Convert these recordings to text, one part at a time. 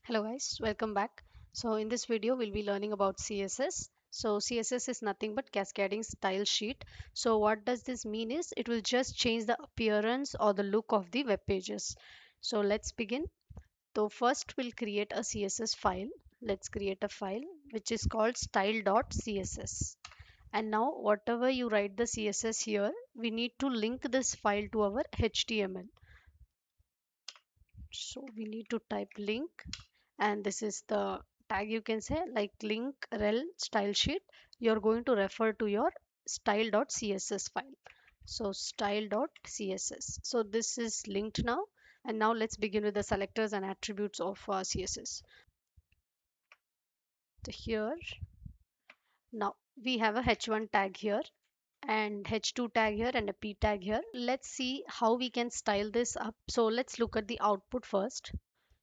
Hello guys, welcome back. So in this video we'll be learning about CSS. So CSS is nothing but cascading style sheet. So what does this mean is it will just change the appearance or the look of the web pages. So let's begin. So first we'll create a CSS file. Let's create a file which is called style.css. And now whatever you write the CSS here, we need to link this file to our HTML. So we need to type link, and this is the tag, you can say, like link rel style sheet. You're going to refer to your style.css file. So style.css, so this is linked now. And now let's begin with the selectors and attributes of CSS. So here, now we have a h1 tag here and h2 tag here and a p tag here. Let's see how we can style this up. So let's look at the output first.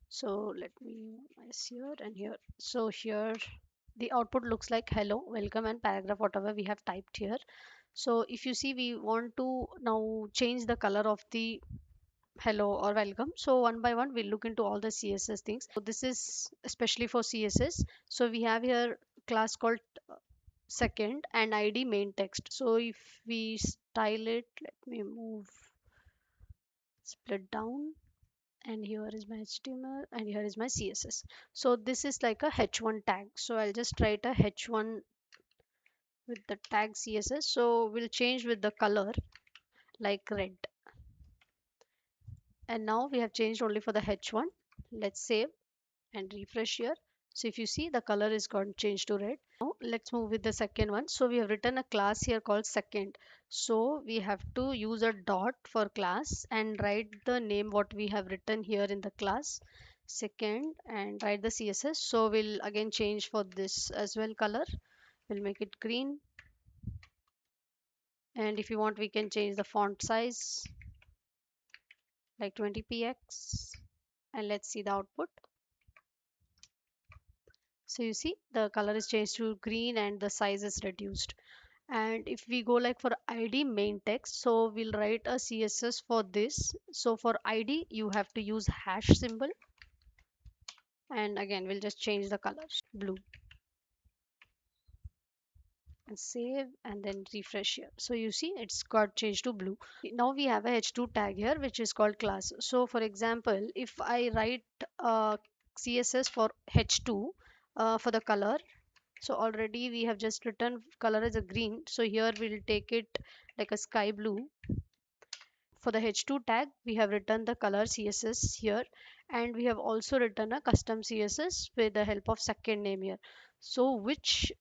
So let me minimize here and here. So here the output looks like hello, welcome, and paragraph, whatever we have typed here. So if you see, we want to now change the color of the hello or welcome. So one by one, we'll look into all the CSS things. So this is especially for CSS. So we have here class called second and ID main text. So if we style it, let me move split down, and here is my HTML and here is my CSS. So this is like a h1 tag. So I'll just write a h1 with the tag CSS. So we'll change with the color like red. And now we have changed only for the h1. Let's save and refresh here. So if you see, the color is gone changed to red. Now let's move with the second one. So we have written a class here called second. So we have to use a dot for class and write the name what we have written here in the class second and write the CSS. So we'll again change for this as well color. We'll make it green. And if you want, we can change the font size like 20px. And let's see the output. So you see the color is changed to green and the size is reduced. And if we go like for ID main text, so we'll write a CSS for this. So for ID you have to use hash symbol, and again we'll just change the color blue and save and then refresh here. So you see it's got changed to blue. Now we have a h2 tag here which is called class. So for example, if I write CSS for h2 for the color, so already we have just written color as a green, so here we'll take it like a sky blue. For the h2 tag we have written the color CSS here, and we have also written a custom CSS with the help of second name here. So which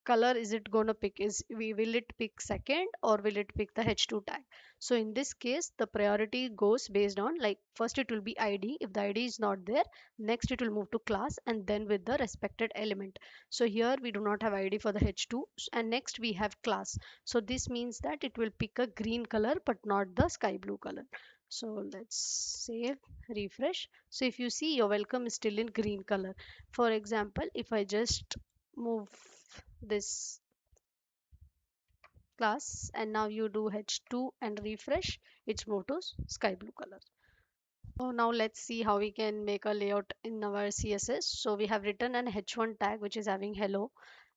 color is it going to pick? Will it pick second or will it pick the h2 tag? So in this case the priority goes based on, like, first it will be ID. If the ID is not there, next it will move to class and then with the respected element. So here we do not have ID for the h2, and next we have class. So this means that it will pick a green color but not the sky blue color. So let's save, refresh. So if you see, your welcome is still in green color. For example, if I just move this class and now you do h2 and refresh, it's moved to sky blue color. So now let's see how we can make a layout in our CSS. So we have written an h1 tag which is having hello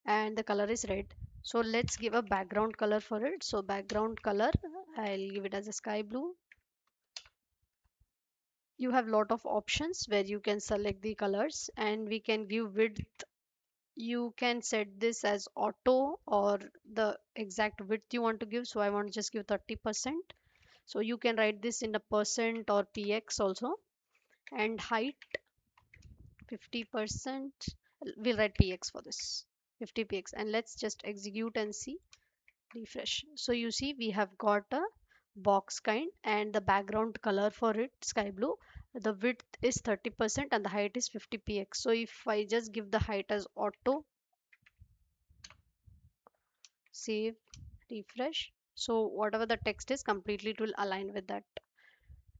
and the color is red. So let's give a background color for it. So background color, I'll give it as a sky blue. You have lot of options where you can select the colors, and we can give width. You can set this as auto or the exact width you want to give. So I want to just give 30%. So you can write this in a percent or px also. And height 50%, we'll write px for this, 50px. And let's just execute and see, refresh. So you see we have got a box kind and the background color for it sky blue. The width is 30% and the height is 50px. So if I just give the height as auto, save, refresh, so whatever the text is completely it will align with that.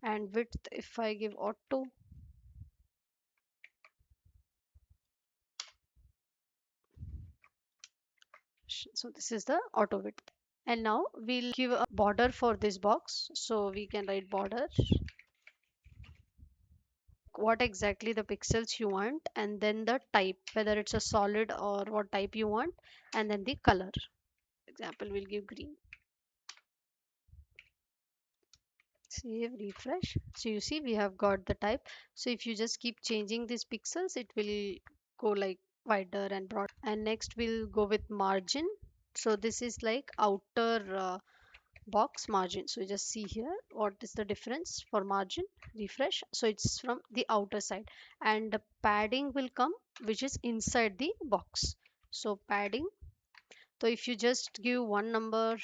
And width, if I give auto, so this is the auto width. And now we'll give a border for this box, so we can write border what exactly the pixels you want, and then the type, whether it's a solid or what type you want, and then the color. Example, we'll give green. Save, refresh. So you see we have got the type. So if you just keep changing these pixels, it will go like wider and broad. And next we'll go with margin. So this is like outer box margin. So you just see here what is the difference for margin. Refresh. So it's from the outer side, and the padding will come which is inside the box. So padding. So if you just give one number,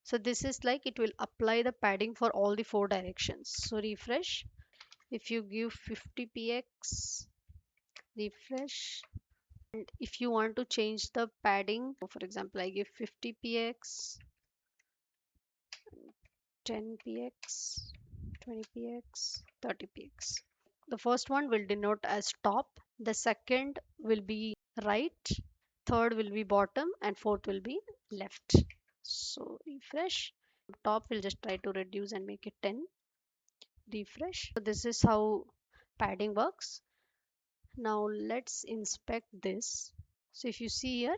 so this is like it will apply the padding for all the four directions. So refresh. If you give 50 px, refresh. And if you want to change the padding, so for example, I give 50 px, 10 px, 20 px, 30 px. The first one will denote as top, the second will be right, third will be bottom, and fourth will be left. So refresh. Top will just try to reduce and make it 10. Refresh. So this is how padding works. Now let's inspect this. So if you see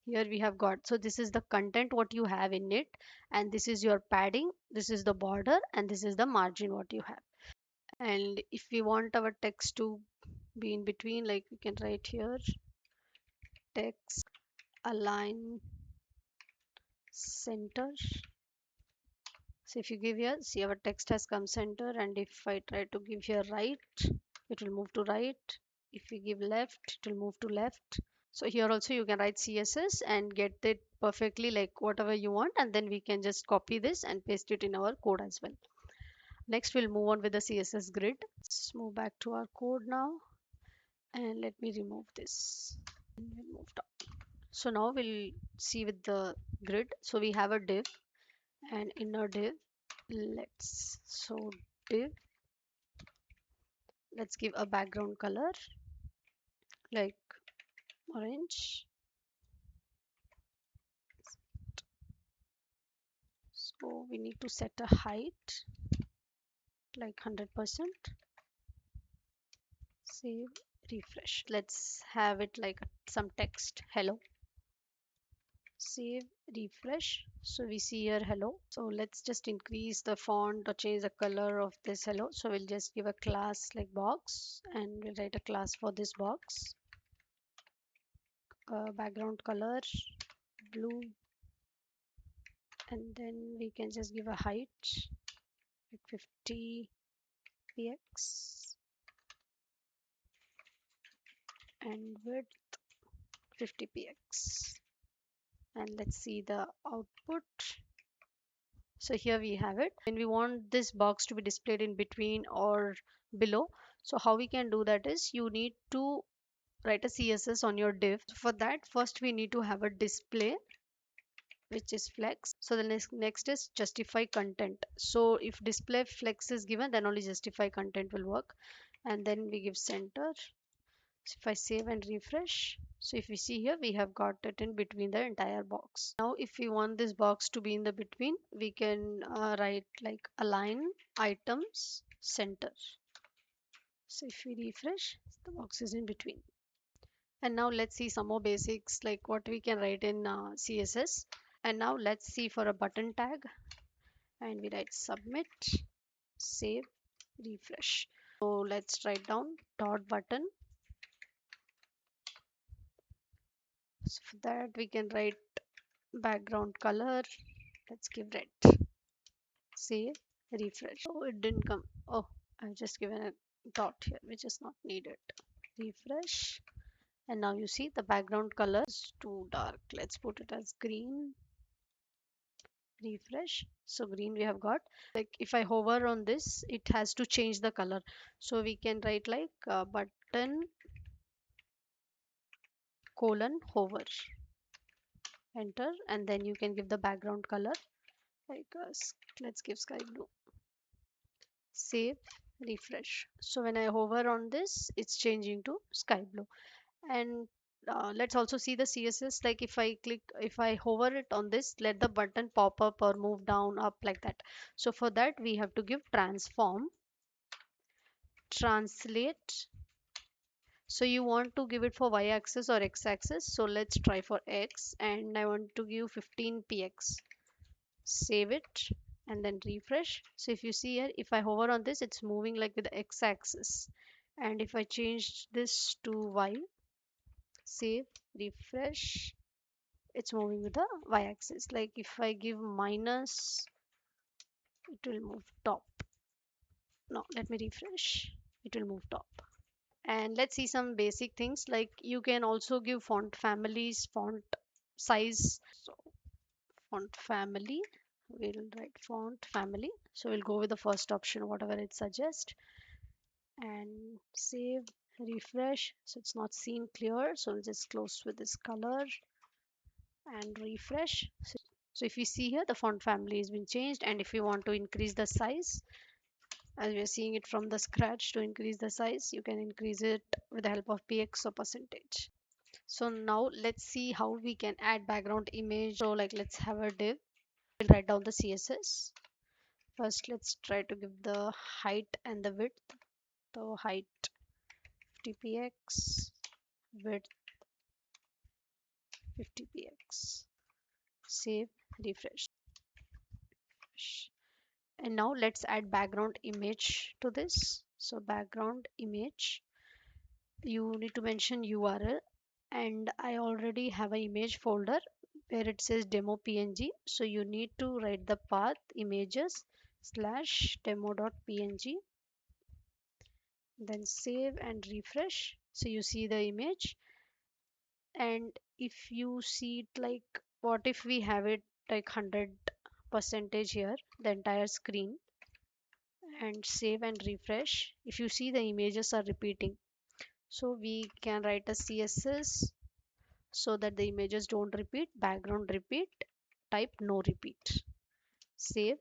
here we have got, so this is the content what you have in it, and this is your padding, this is the border, and this is the margin what you have. And if we want our text to be in between, like we can write here text align center. So if you give here, see our text has come center, and if I try to give here right, it will move to right. If we give left, it will move to left. So here also you can write CSS and get it perfectly like whatever you want, and then we can just copy this and paste it in our code as well. Next we'll move on with the CSS grid. Let's move back to our code now, and let me remove this. And we'll move down. So now we'll see with the grid. So we have a div and inner div. Div, let's give a background color like orange. So we need to set a height like 100%. Save, refresh. Let's have it like some text hello. Save, refresh. So we see here hello. So let's just increase the font or change the color of this hello. So we'll just give a class like box, and we'll write a class for this box. Background color blue, and then we can just give a height like 50 px and width 50 px, and let's see the output. So here we have it. When we want this box to be displayed in between or below, so how we can do that is you need to write a CSS on your div. For that, first we need to have a display which is flex. So the next is justify content. So if display flex is given, then only justify content will work. And then we give center. So if I save and refresh, so if we see here, we have got it in between the entire box. Now, if we want this box to be in the between, we can write like align items center. So if we refresh, the box is in between. And now let's see some more basics like what we can write in CSS. And now let's see for a button tag, and we write submit, save, refresh. So let's write down dot button. So for that we can write background color, let's give red. Save, refresh. Oh, it didn't come. Oh, I've just given a dot here which is not needed. Refresh, and now you see the background color is too dark. Let's put it as green. Refresh. So green we have got. Like if I hover on this, it has to change the color. So we can write like button colon hover, enter, and then you can give the background color like let's give sky blue. Save, refresh. So when I hover on this, it's changing to sky blue. And let's also see the CSS. Like if I hover it on this, let the button pop up or move down up like that. So for that we have to give transform translate. So you want to give it for y-axis or x-axis. So let's try for x, and I want to give 15 px. Save it and then refresh. So if you see here, if I hover on this, it's moving like with the x-axis. And if I change this to y, save, refresh, it's moving with the y-axis. Like if I give minus, it will move top. No, let me refresh. It will move top. And let's see some basic things, like you can also give font families, font size. So font family, we'll write font family. So we'll go with the first option, whatever it suggests, and save, refresh. So it's not seen clear, so we'll just close with this color and refresh. So if you see here, the font family has been changed. And if you want to increase the size, as we are seeing it from the scratch, to increase the size, you can increase it with the help of px or percentage. So now let's see how we can add background image. So like let's have a div. We'll write down the CSS. First, let's try to give the height and the width. So height 50px, width 50px. Save, refresh. And now let's add background image to this. So background image, you need to mention URL, and I already have an image folder where it says demo png. So you need to write the path images slash demo.png, then save and refresh. So you see the image. And if you see it, like what if we have it like 100 percentage here, the entire screen, and save and refresh. If you see, the images are repeating, so we can write a CSS so that the images don't repeat. Background repeat, type no repeat. Save,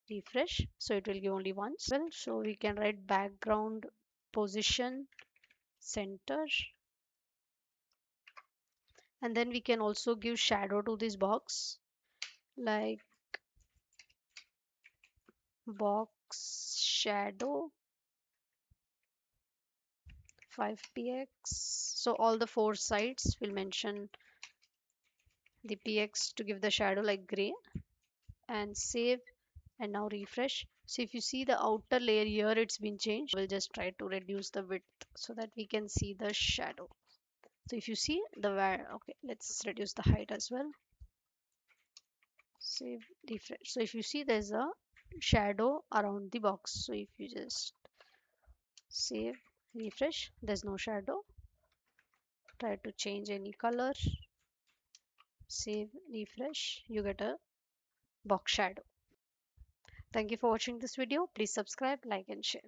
refresh, so it will give only once. Well, so we can write background position center, and then we can also give shadow to this box, like box shadow 5px. So all the four sides will mention the px to give the shadow like gray, and save. And now refresh. So if you see the outer layer here, it's been changed. We'll just try to reduce the width so that we can see the shadow. So if you see the where, okay, let's reduce the height as well. Save, refresh. So if you see, there's a shadow around the box. So if you just save, refresh, there's no shadow. Try to change any color, save, refresh, you get a box shadow. Thank you for watching this video. Please subscribe, like and share.